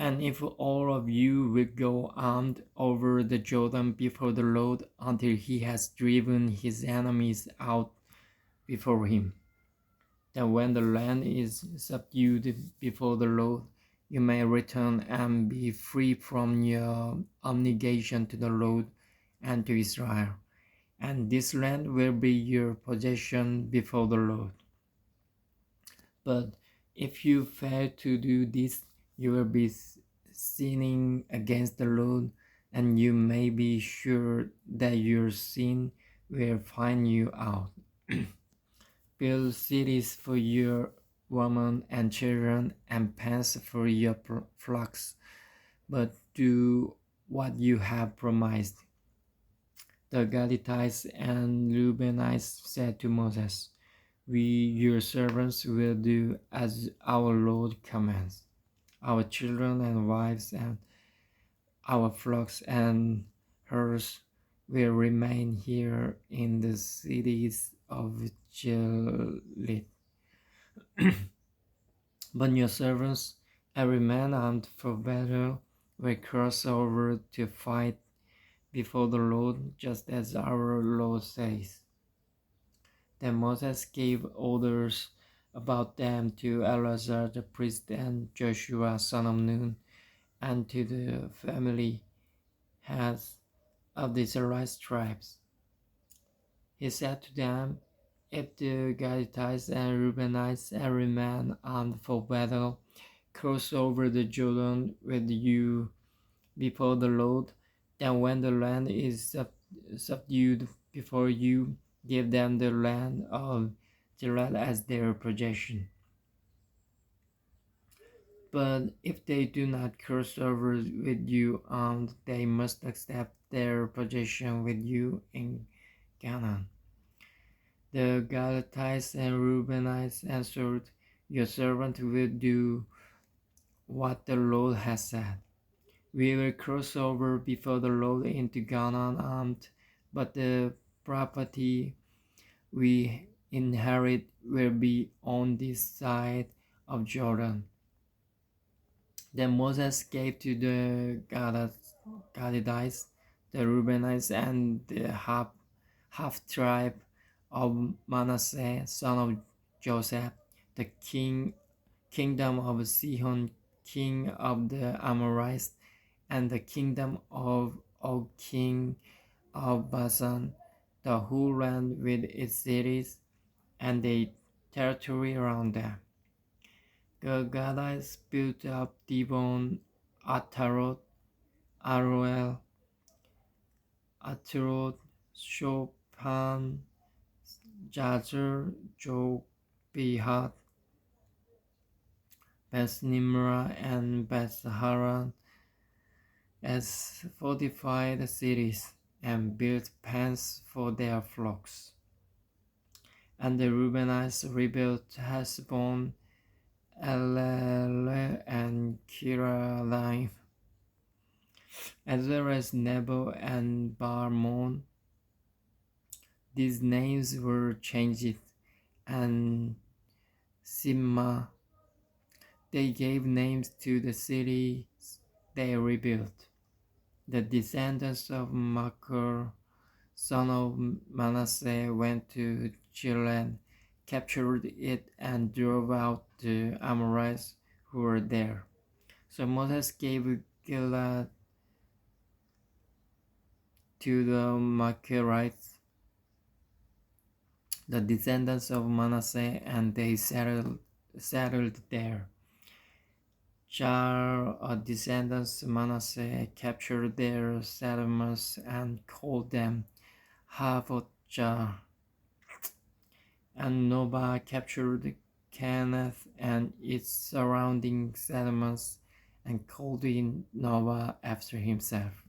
And if all of you will go armed over the Jordan before the Lord until he has driven his enemies out before him, then when the land is subdued before the Lord, you may return and be free from your obligation to the Lord and to Israel, and this land will be your possession before the Lord. But if you fail to do this, you will be sinning against the Lord, and you may be sure that your sin will find you out. Build cities for your women and children, and pens for your flocks, but do what you have promised. The Gadites and Reubenites said to Moses, "We, your servants, will do as our Lord commands. Our children and wives and our flocks and herds will remain here in the cities of Gilead. But your servants, every man armed for battle, will cross over to fight before the Lord, just as our Lord says." Then Moses gave orders about them to Eleazar the priest and Joshua son of Nun, and to the family heads of the Israelite tribes. He said to them, "If the Gadites and Reubenites, every man armed for battle, cross over the Jordan with you before the Lord, then when the land is subdued before you, give them the land of Gilead as their possession. But if they do not cross over with you armed, they must accept their possession with you in Canaan." The Gadites and Reubenites answered, "Your servant will do what the Lord has said. We will cross over before the Lord into Canaan armed, but the property we inherit will be on this side of Jordan." Then Moses gave to the Gadites, the Reubenites, and the half tribe of Manasseh, son of Joseph, the kingdom of Sihon, king of the Amorites, and the kingdom of Og, king of Bashan, the whole land with its cities and the territory around them. The Gadites built up Dibon, Ataroth, Aroel, Ataroth, Shophan, Jazer, Jogbehah, Beth Nimrah, and Beth Haran as fortified cities, and built pens for their flocks. And the Reubenites rebuilt Heshbon, Elealeh, and Kiriathaim, as well as Nebo and Barmon. These names were changed, and Simma. They gave names to the cities they rebuilt. The descendants of Machir, son of Manasseh, went to Gilead, captured it, and drove out the Amorites who were there. So Moses gave Gilead to the Machirites, the descendants of Manasseh, and they settled there. Jar, descendants of Manasseh, captured their settlements and called them Havoth Jar. And Nobah captured Kenath and its surrounding settlements and called it Nobah after himself.